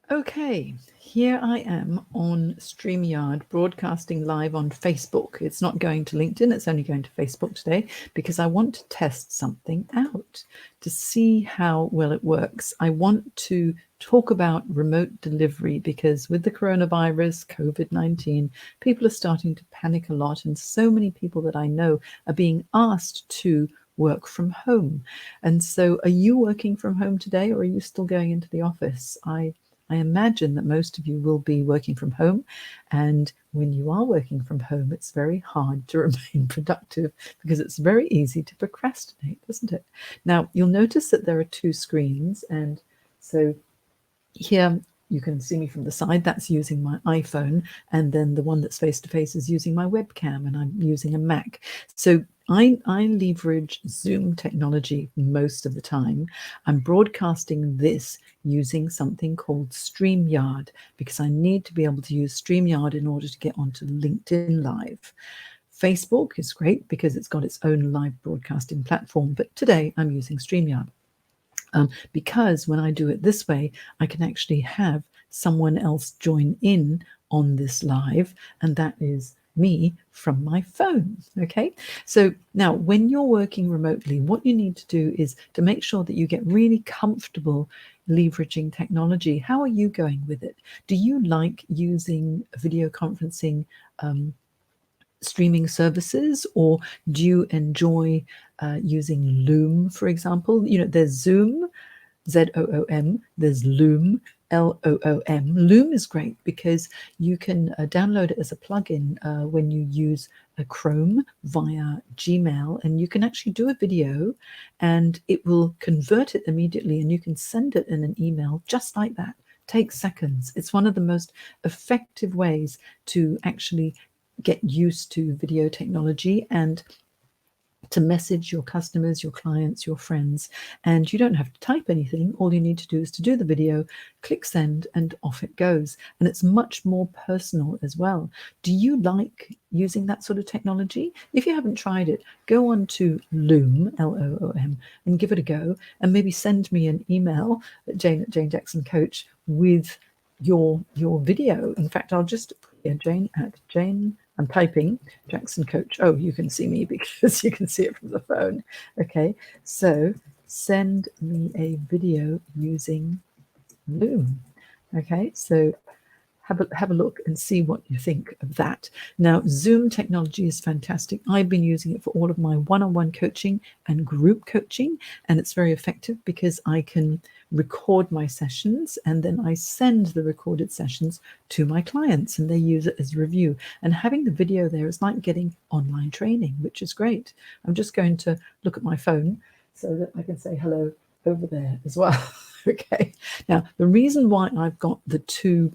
Okay, here I am on StreamYard broadcasting live on Facebook. It's not going to LinkedIn, it's only going to Facebook today because I want to test something out to see how well it works. I want to talk about remote delivery because with the coronavirus, COVID-19, people are starting to panic a lot, and so many people that I know are being asked to work from home. And so, are you working from home today, or are you still going into the office? I imagine that most of you will be working from home, and when you are working from home, it's very hard to remain productive because it's very easy to procrastinate, isn't it? Now, you'll notice that there are two screens, and so here you can see me from the side. That's using my iPhone, and then the one that's face to face is using my webcam, and I'm using a Mac. So I leverage Zoom technology most of the time. I'm broadcasting this using something called StreamYard because I need to be able to use StreamYard in order to get onto LinkedIn Live. Facebook is great because it's got its own live broadcasting platform, but today I'm using StreamYard. Because when I do it this way, I can actually have someone else join in on this live, and that is me from my phone. Okay, so now when you're working remotely, what you need to do is to make sure that you get really comfortable leveraging technology. How are you going with it? Do you like using video conferencing streaming services, or do you enjoy using Loom, for example? You know, there's Zoom, Zoom, there's Loom, Loom. Loom is great because you can download it as a plugin when you use a Chrome via Gmail, and you can actually do a video and it will convert it immediately, and you can send it in an email just like that. Takes seconds. It's one of the most effective ways to actually get used to video technology and to message your customers, your clients, your friends. And you don't have to type anything. All you need to do is to do the video, click send, and off it goes. And it's much more personal as well. Do you like using that sort of technology? If you haven't tried it, go on to Loom, Loom, and give it a go, and maybe send me an email at Jane Jackson Coach with your video. In fact, I'll just put here Jane. I'm typing Jackson Coach. Oh, you can see me because you can see it from the phone. Okay, so send me a video using Loom. Okay, so have a look and see what you think of that. Now, Zoom technology is fantastic. I've been using it for all of my one-on-one coaching and group coaching, and it's very effective because I can record my sessions and then I send the recorded sessions to my clients and they use it as review. And having the video there is like getting online training, which is great. I'm just going to look at my phone so that I can say hello over there as well. Okay. Now, the reason why I've got the two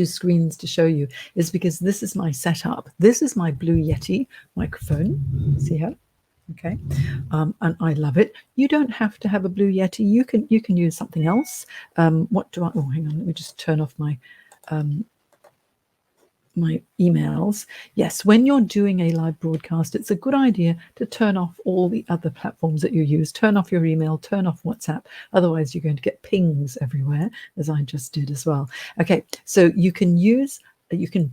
screens to show you is because this is my setup. This is my Blue Yeti microphone. See how? Okay, and I love it. You don't have to have a Blue Yeti. You can use something else. What do I? Oh, hang on. Let me just turn off my my emails. Yes, when you're doing a live broadcast, it's a good idea to turn off all the other platforms that you use. Turn off your email, turn off WhatsApp. Otherwise, you're going to get pings everywhere, as I just did as well. Okay, so you can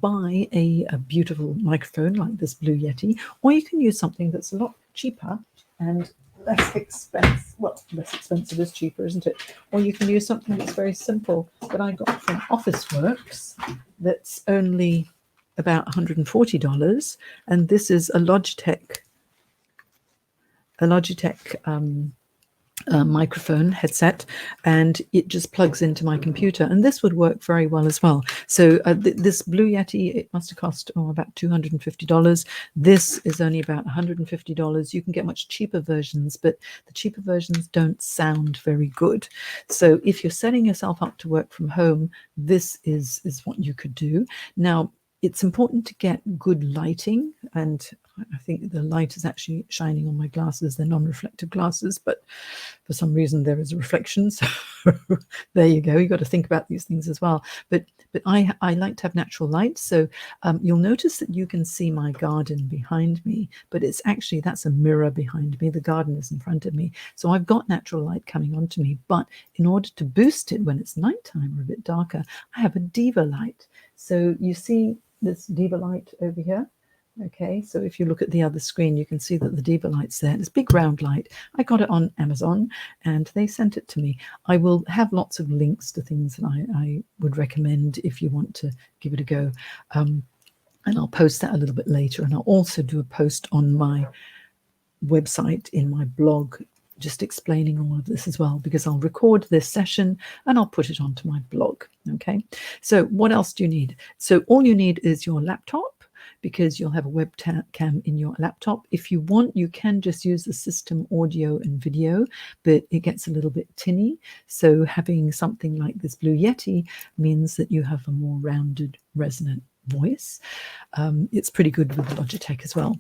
buy a beautiful microphone like this Blue Yeti, or you can use something that's a lot cheaper and less expensive. Well, less expensive is cheaper, isn't it? Or you can use something that's very simple that I got from Officeworks that's only about $140, and this is a Logitech microphone headset, and it just plugs into my computer, and this would work very well as well. So this Blue Yeti, it must have cost about $250. This is only about $150. You can get much cheaper versions, but the cheaper versions don't sound very good. So if you're setting yourself up to work from home, this is what you could do. Now, it's important to get good lighting, and I think the light is actually shining on my glasses. They're non-reflective glasses, but for some reason there is a reflection. So there you go. You've got to think about these things as well. But I like to have natural light. So you'll notice that you can see my garden behind me, but it's actually, that's a mirror behind me. The garden is in front of me. So I've got natural light coming onto me. But in order to boost it when it's nighttime or a bit darker, I have a diva light. So you see this diva light over here. Okay, so if you look at the other screen, you can see that the diva light's there. It's a big round light. I got it on Amazon and they sent it to me. I will have lots of links to things that I would recommend if you want to give it a go. And I'll post that a little bit later. And I'll also do a post on my website in my blog, just explaining all of this as well, because I'll record this session and I'll put it onto my blog. Okay, so what else do you need? So all you need is your laptop, because you'll have a webcam in your laptop. If you want, you can just use the system audio and video, but it gets a little bit tinny. So having something like this Blue Yeti means that you have a more rounded, resonant voice. It's pretty good with Logitech as well.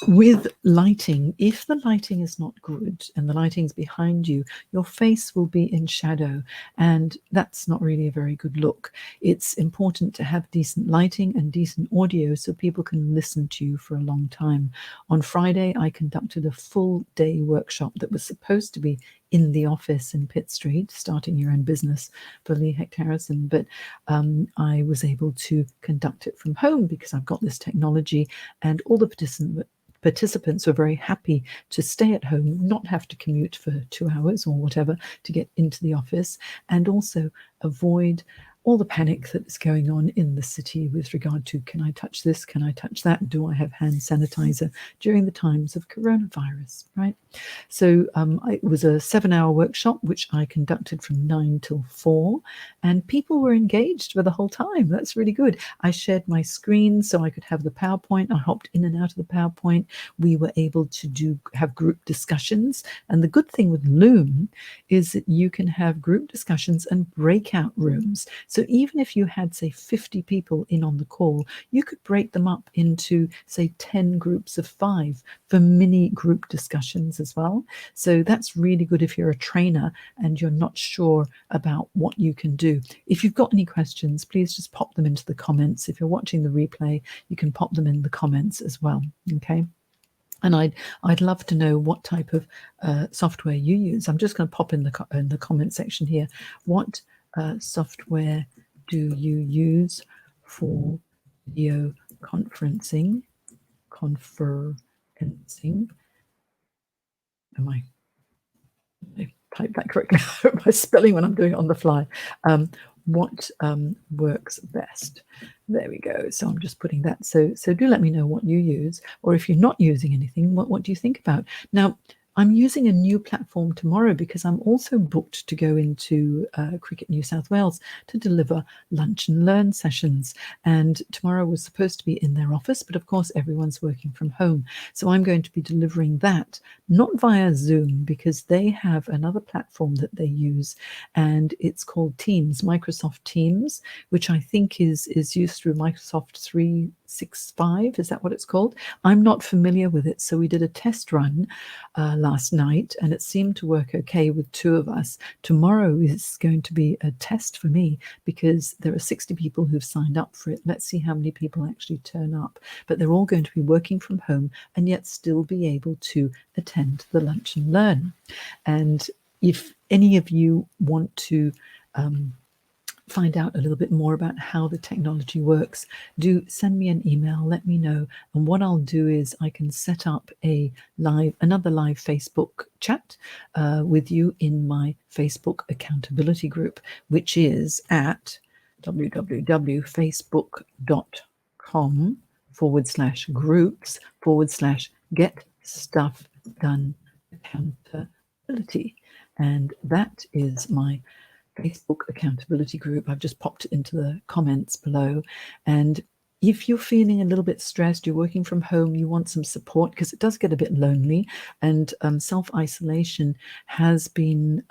With lighting, if the lighting is not good and the lighting's behind you, your face will be in shadow, and that's not really a very good look. It's important to have decent lighting and decent audio so people can listen to you for a long time. On Friday, I conducted a full day workshop that was supposed to be in the office in Pitt Street, starting your own business for Lee Hecht Harrison, but I was able to conduct it from home because I've got this technology, and all the participants were very happy to stay at home, not have to commute for 2 hours or whatever to get into the office, and also avoid all the panic that is going on in the city with regard to, can I touch this? Can I touch that? Do I have hand sanitizer during the times of coronavirus, right? So it was a 7-hour workshop, which I conducted from 9 till 4, and people were engaged for the whole time. That's really good. I shared my screen so I could have the PowerPoint. I hopped in and out of the PowerPoint. We were able to have group discussions. And the good thing with Loom is that you can have group discussions and breakout rooms. So even if you had, say, 50 people in on the call, you could break them up into, say, 10 groups of 5 for mini group discussions as well. So that's really good if you're a trainer and you're not sure about what you can do. If you've got any questions, please just pop them into the comments. If you're watching the replay, you can pop them in the comments as well. Okay. And I'd love to know what type of software you use. I'm just going to pop in the comment section here. What software do you use for video conferencing? Am I type that correctly? My spelling when I'm doing it on the fly. What works best? There we go. So I'm just putting that. So do let me know what you use, or if you're not using anything, what do you think about? Now, I'm using a new platform tomorrow because I'm also booked to go into Cricket New South Wales to deliver lunch and learn sessions. And tomorrow was supposed to be in their office, but of course everyone's working from home. So I'm going to be delivering that, not via Zoom, because they have another platform that they use, and it's called Teams, Microsoft Teams, which I think is used through Microsoft 365. Is that what it's called? I'm not familiar with it. So we did a test run last night, and it seemed to work okay with 2 of us. Tomorrow is going to be a test for me because there are 60 people who've signed up for it. Let's see how many people actually turn up. But they're all going to be working from home and yet still be able to attend the lunch and learn. And if any of you want to find out a little bit more about how the technology works, do send me an email, let me know. And what I'll do is I can set up another live Facebook chat with you in my Facebook accountability group, which is at www.facebook.com/groups/get stuff done accountability. And that is my Facebook accountability group. I've just popped it into the comments below. And if you're feeling a little bit stressed, you're working from home, you want some support, because it does get a bit lonely, and self-isolation has been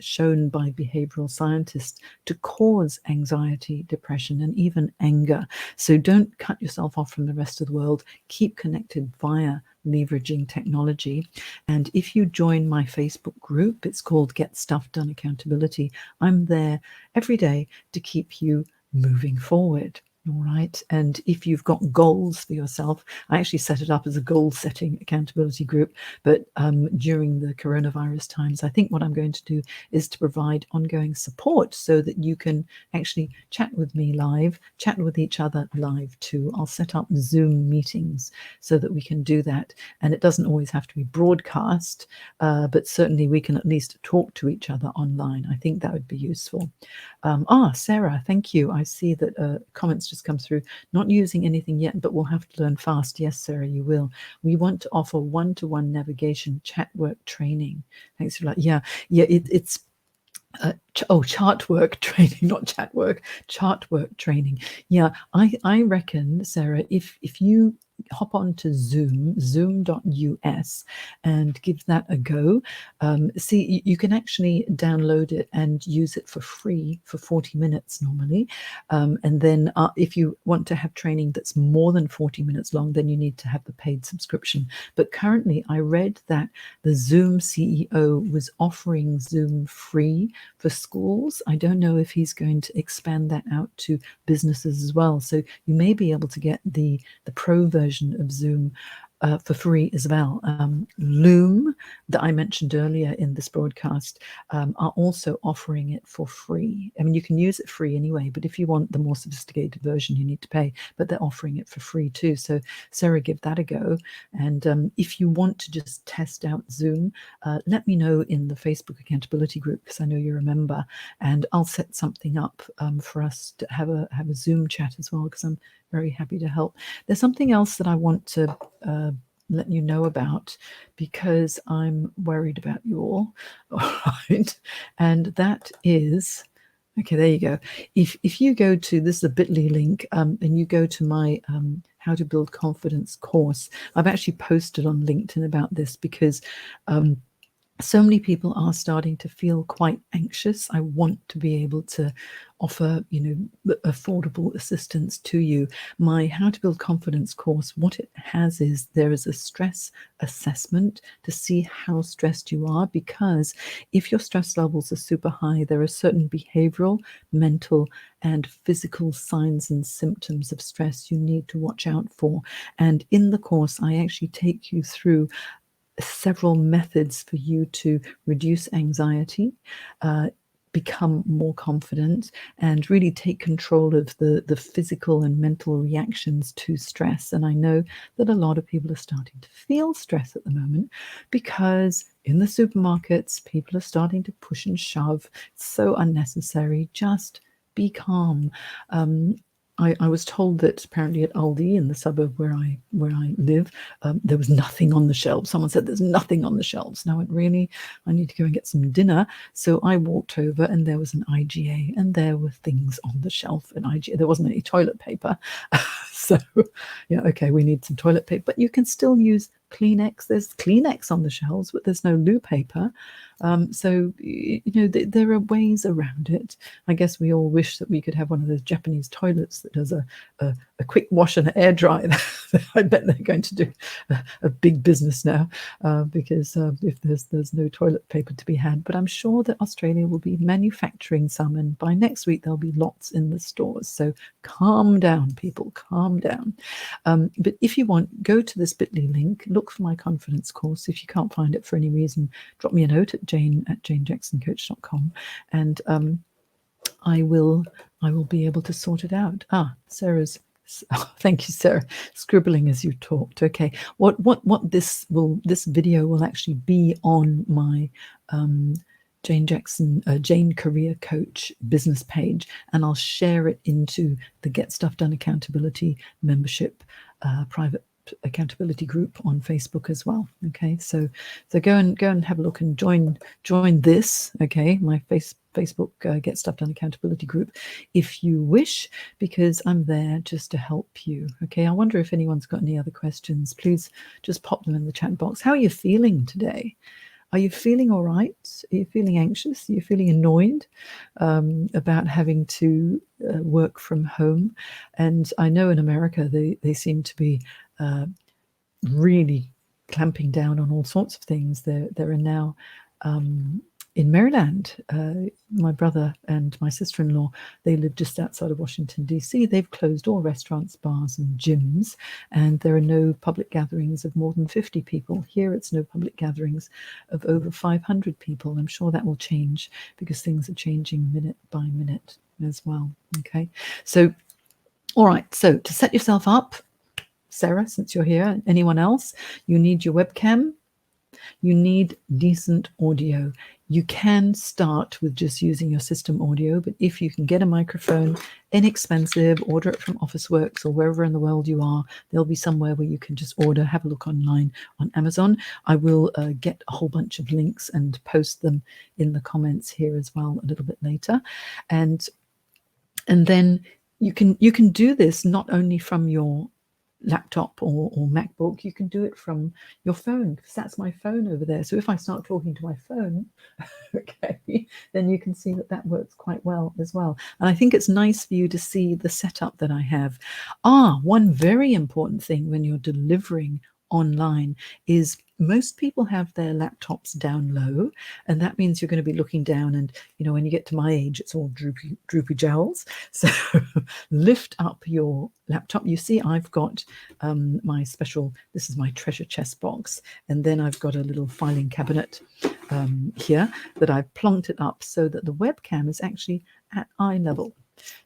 shown by behavioral scientists to cause anxiety, depression, and even anger. So don't cut yourself off from the rest of the world. Keep connected via leveraging technology. And if you join my Facebook group, it's called Get Stuff Done Accountability. I'm there every day to keep you moving forward. All right. And if you've got goals for yourself, I actually set it up as a goal setting accountability group. But during the coronavirus times, I think what I'm going to do is to provide ongoing support so that you can actually chat with me live, chat with each other live too. I'll set up Zoom meetings so that we can do that. And it doesn't always have to be broadcast, but certainly we can at least talk to each other online. I think that would be useful. Sarah, thank you. I see that comments just come through. Not using anything yet, but we'll have to learn fast. Yes, Sarah, you will. We want to offer one-to-one navigation chat work training. Thanks for that. Yeah, it's chart work training, not chat work, chart work training. Yeah, I reckon, Sarah, if you hop on to zoom.us and give that a go. See, you can actually download it and use it for free for 40 minutes normally. And then if you want to have training that's more than 40 minutes long, then you need to have the paid subscription. But currently I read that the Zoom CEO was offering Zoom free for schools. I don't know if he's going to expand that out to businesses as well. So you may be able to get the pro version of Zoom for free as well. Loom, that I mentioned earlier in this broadcast, are also offering it for free. I mean, you can use it free anyway, but if you want the more sophisticated version, you need to pay, but they're offering it for free too. So Sarah, give that a go. And if you want to just test out Zoom, let me know in the Facebook accountability group, because I know you're a member, and I'll set something up for us to have a Zoom chat as well, because I'm very happy to help. There's something else that I want to let you know about, because I'm worried about you all. All right. And that is, okay, there you go. If you go to, this is a bit.ly link, and you go to my How to Build Confidence course, I've actually posted on LinkedIn about this, because so many people are starting to feel quite anxious. I want to be able to offer, affordable assistance to you. My How to Build Confidence course, what it has is there is a stress assessment to see how stressed you are, because if your stress levels are super high, there are certain behavioral, mental, and physical signs and symptoms of stress you need to watch out for. And in the course, I actually take you through several methods for you to reduce anxiety, become more confident, and really take control of the physical and mental reactions to stress. And I know that a lot of people are starting to feel stress at the moment, because in the supermarkets, people are starting to push and shove. It's so unnecessary. Just be calm. I was told that apparently at Aldi, in the suburb where I live, there was nothing on the shelves. Someone said there's nothing on the shelves. Now I need to go and get some dinner. So I walked over, and there was an IGA, and there were things on the shelf at IGA. There wasn't any toilet paper. So yeah, okay, we need some toilet paper, but you can still use Kleenex. There's Kleenex on the shelves, but there's no loo paper. So there are ways around it. I guess we all wish that we could have one of those Japanese toilets that does a quick wash and an air dry. I bet they're going to do a big business now, because if there's no toilet paper to be had. But I'm sure that Australia will be manufacturing some, and by next week there'll be lots in the stores. So calm down, people, calm down. But if you want, go to this bit.ly link, look for my confidence course. If you can't find it for any reason, drop me a note at jane@janejacksoncoach.com, and I will be able to sort it out. Sarah's, thank you, Sarah, scribbling as you talked. Okay, what this video will actually be on my Jane Jackson, Jane Career Coach business page, and I'll share it into the Get Stuff Done Accountability membership private accountability group on Facebook as well. Okay, so go and have a look and join this. Okay, my Facebook Get Stuff Done accountability group if you wish, because I'm there just to help you. Okay, I wonder if anyone's got any other questions. Please just pop them in the chat box. How are you feeling today? Are you feeling all right? Are you feeling anxious? Are you feeling annoyed about having to work from home? And I know in America they seem to be really clamping down on all sorts of things. There are now in Maryland, my brother and my sister-in-law, they live just outside of Washington, D.C. They've closed all restaurants, bars and gyms, and there are no public gatherings of more than 50 people. Here it's no public gatherings of over 500 people. I'm sure that will change because things are changing minute by minute as well. Okay, so all right, so to set yourself up, Sarah, since you're here, anyone else, you need your webcam. You need decent audio. You can start with just using your system audio, but if you can get a microphone, inexpensive, order it from Officeworks or wherever in the world you are, there'll be somewhere where you can just order, have a look online on Amazon. I will get a whole bunch of links and post them in the comments here as well a little bit later. And then you can do this not only from your laptop or MacBook, you can do it from your phone, because that's my phone over there. So if I start talking to my phone, okay, then you can see that works quite well as well. And I think it's nice for you to see the setup that I have. One very important thing when you're delivering online is most people have their laptops down low, and that means you're going to be looking down, and when you get to my age it's all droopy jowls. So lift up your laptop. You see I've got my special, this is my treasure chest box, and then I've got a little filing cabinet here that I've plonked it up so that the webcam is actually at eye level.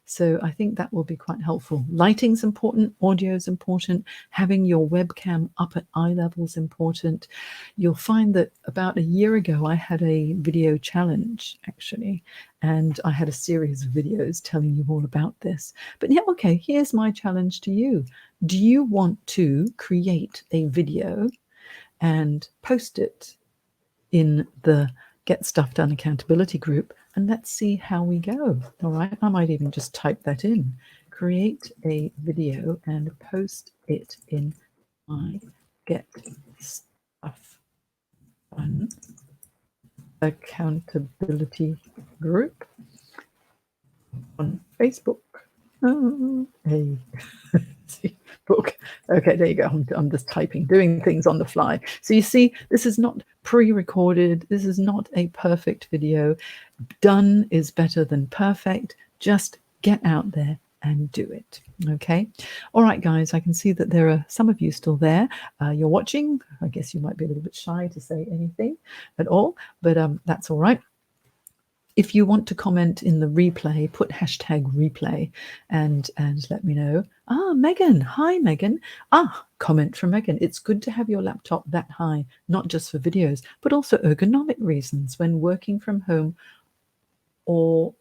So I think that will be quite helpful. Lighting's important, audio is important, having your webcam up at eye level is important. You'll find that about a year ago I had a video challenge actually, and I had a series of videos telling you all about this. But yeah, okay, here's my challenge to you. Do you want to create a video and post it in the Get Stuff Done accountability group, and let's see how we go? All right, I might even just type that in. Create a video and post it in my Get Stuff Done accountability group on Facebook. Hey. Book. Okay, there you go. I'm just typing, doing things on the fly. So you see, this is not pre-recorded. This is not a perfect video. Done is better than perfect. Just get out there and do it. Okay. All right, guys, I can see that there are some of you still there. You're watching. I guess you might be a little bit shy to say anything at all, but that's all right. If you want to comment in the replay, put hashtag replay and let me know. Megan. Hi, Megan. Comment from Megan. It's good to have your laptop that high, not just for videos, but also ergonomic reasons when working from home or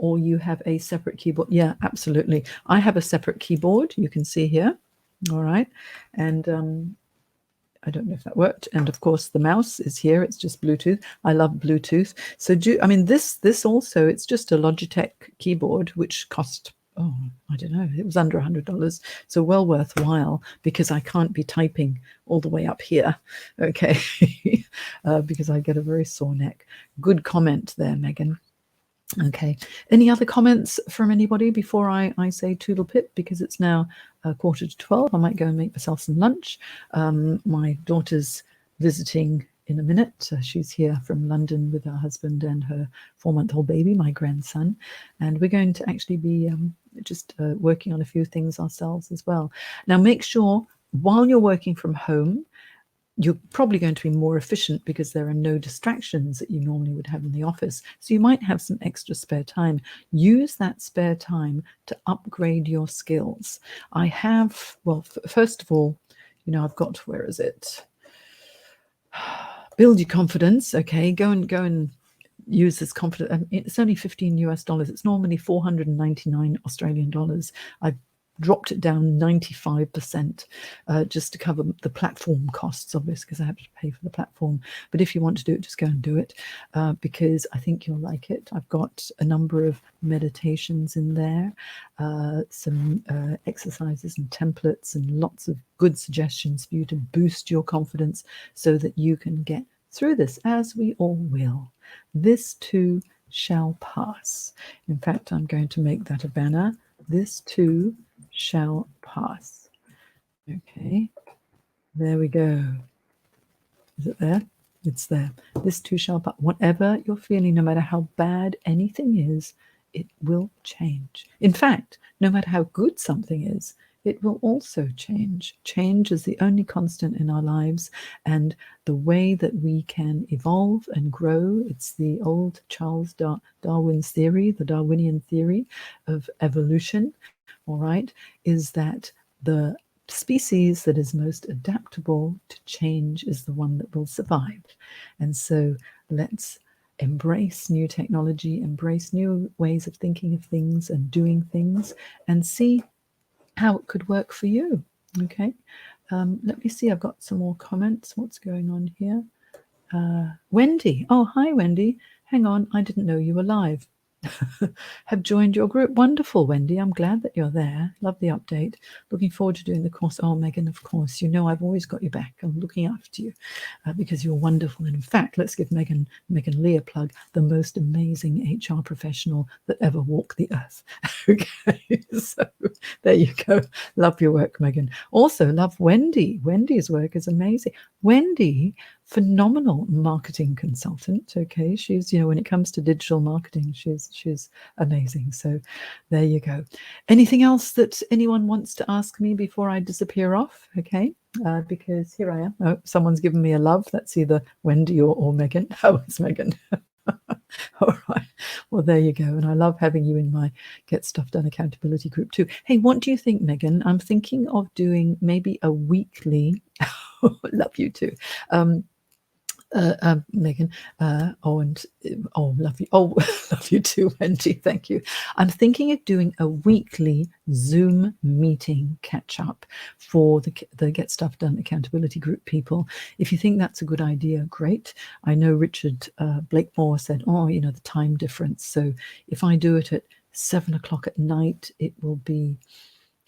you have a separate keyboard. Yeah, absolutely. I have a separate keyboard. You can see here. All right. And I don't know if that worked. And of course the mouse is here. It's just Bluetooth. I love Bluetooth. So this also, it's just a Logitech keyboard, which cost, I don't know, it was under $100. So well worthwhile, because I can't be typing all the way up here. Okay. Because I get a very sore neck. Good comment there, Megan. Okay. Any other comments from anybody before I say toodle pip, because it's now 11:45. I might go and make myself some lunch. My daughter's visiting in a minute. She's here from London with her husband and her 4-month-old baby, my grandson. And we're going to actually be just working on a few things ourselves as well. Now, make sure while you're working from home, you're probably going to be more efficient because there are no distractions that you normally would have in the office. So you might have some extra spare time. Use that spare time to upgrade your skills. I have, well, first of all, I've got, where is it? Build your confidence. Okay, go and use this confidence. It's only $15 US. It's normally 499 Australian dollars. I've dropped it down 95% just to cover the platform costs, obviously, because I have to pay for the platform. But if you want to do it, just go and do it, because I think you'll like it. I've got a number of meditations in there, some exercises and templates, and lots of good suggestions for you to boost your confidence so that you can get through this, as we all will. This too shall pass. In fact, I'm going to make that a banner. This too shall pass. Okay, there we go. Is it there? It's there. This too shall pass. Whatever you're feeling, no matter how bad anything is, it will change. In fact, no matter how good something is, it will also change. Change is the only constant in our lives, and the way that we can evolve and grow, it's the old Charles Darwin's theory, the Darwinian theory of evolution, all right, is that the species that is most adaptable to change is the one that will survive. And so let's embrace new technology, embrace new ways of thinking of things and doing things, and see how it could work for you. Okay, let me see, I've got some more comments. What's going on here? Wendy. Oh, hi, Wendy. Hang on, I didn't know you were live. Have joined your group. Wonderful, Wendy. I'm glad that you're there. Love the update. Looking forward to doing the course. Oh, Megan, of course. You know I've always got your back. I'm looking after you because you're wonderful. And in fact, let's give Megan Lee a plug, the most amazing HR professional that ever walked the earth. Okay, so there you go. Love your work, Megan. Also, love Wendy. Wendy's work is amazing. Wendy, phenomenal marketing consultant. Okay, she's, when it comes to digital marketing, she's amazing. So there you go. Anything else that anyone wants to ask me before I disappear off? Okay, because here I am. Oh, someone's given me a love. That's either Wendy or Megan. Oh, it's Megan. All right. Well, there you go. And I love having you in my Get Stuff Done accountability group too. Hey, what do you think, Megan? I'm thinking of doing maybe a weekly. Love you too. Megan, love you. Oh, love you too, Wendy. Thank you. I'm thinking of doing a weekly Zoom meeting catch up for the Get Stuff Done accountability group people. If you think that's a good idea, great. I know Richard Blakemore said, the time difference. So if I do it at 7 o'clock at night, it will be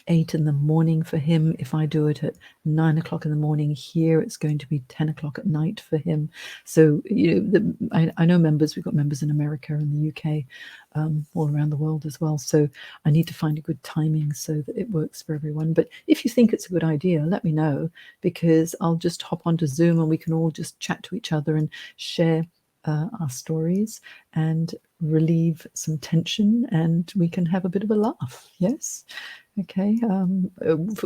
8 in the morning for him. If I do it at 9 o'clock in the morning here, it's going to be 10 o'clock at night for him. So I know members. We've got members in America and the UK, all around the world as well. So I need to find a good timing so that it works for everyone. But if you think it's a good idea, let me know, because I'll just hop onto Zoom and we can all just chat to each other and share our stories and relieve some tension, and we can have a bit of a laugh. Yes. Okay,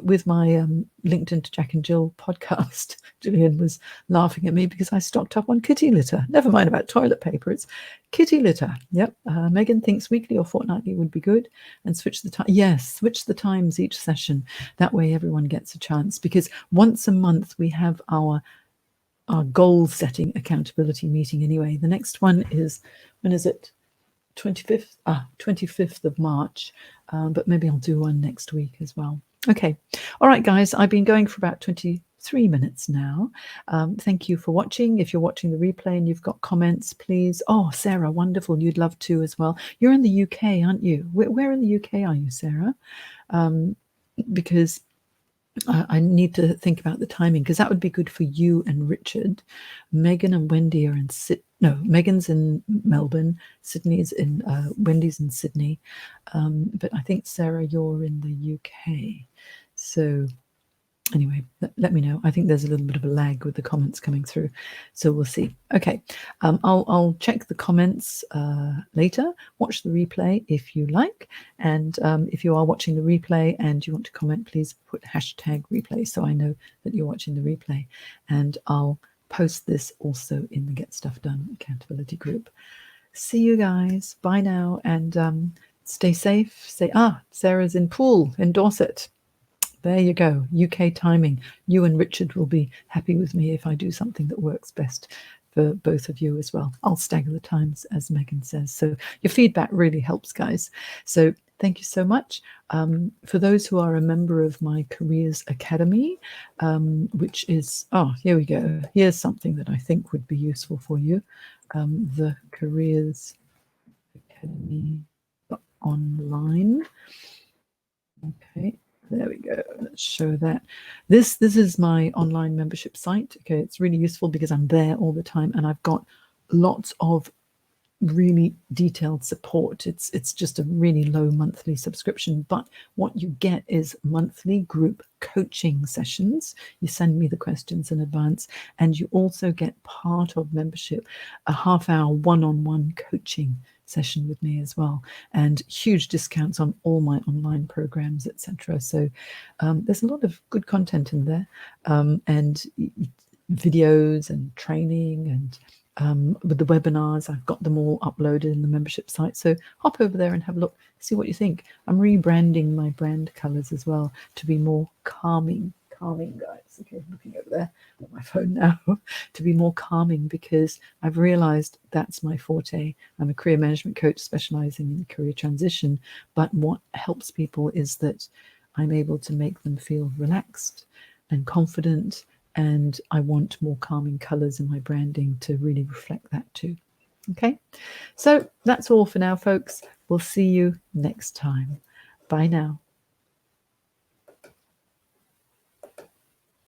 with my LinkedIn to Jack and Jill podcast, Gillian was laughing at me because I stocked up on kitty litter. Never mind about toilet paper, it's kitty litter. Yep. Megan thinks weekly or fortnightly would be good, and switch the time. Yes, switch the times each session. That way everyone gets a chance, because once a month we have our goal setting accountability meeting anyway. The next one is, when is it? 25th of March, but maybe I'll do one next week as well. Okay. All right, guys, I've been going for about 23 minutes now. Thank you for watching. If you're watching the replay and you've got comments, please. Oh, Sarah, wonderful. You'd love to as well. You're in the UK, aren't you? Where in the UK are you, Sarah? Because I need to think about the timing, because that would be good for you and Richard. Megan and Wendy are in Megan's in Melbourne, Sydney's in Wendy's in Sydney, but I think Sarah, you're in the UK. So anyway, let me know. I think there's a little bit of a lag with the comments coming through, so we'll see. Okay, I'll check the comments later. Watch the replay if you like, and if you are watching the replay and you want to comment, please put #replay so I know that you're watching the replay, and I'll post this also in the Get Stuff Done accountability group. See you guys. Bye now, and stay safe. Sarah's in Poole in Dorset. There you go. UK timing. You and Richard will be happy with me if I do something that works best for both of you as well. I'll stagger the times, as Megan says. So your feedback really helps, guys. So Thank you so much. For those who are a member of my Careers Academy, which is, oh, here we go. Here's something that I think would be useful for you. The Careers Academy online. Okay, there we go. Let's show that. This is my online membership site. Okay, it's really useful because I'm there all the time and I've got lots of really detailed support. It's just a really low monthly subscription, but what you get is monthly group coaching sessions. You send me the questions in advance, and you also get part of membership a half-hour one-on-one coaching session with me as well, and huge discounts on all my online programs, etc. So there's a lot of good content in there, and videos and training, and with the webinars, I've got them all uploaded in the membership site. So hop over there and have a look, see what you think. I'm rebranding my brand colors as well to be more calming, guys. Okay, looking over there at my phone now, to be more calming, because I've realized that's my forte. I'm a career management coach specializing in career transition, but what helps people is that I'm able to make them feel relaxed and confident, and I want more calming colors in my branding to really reflect that too. Okay, so that's all for now, folks. We'll see you next time. Bye now.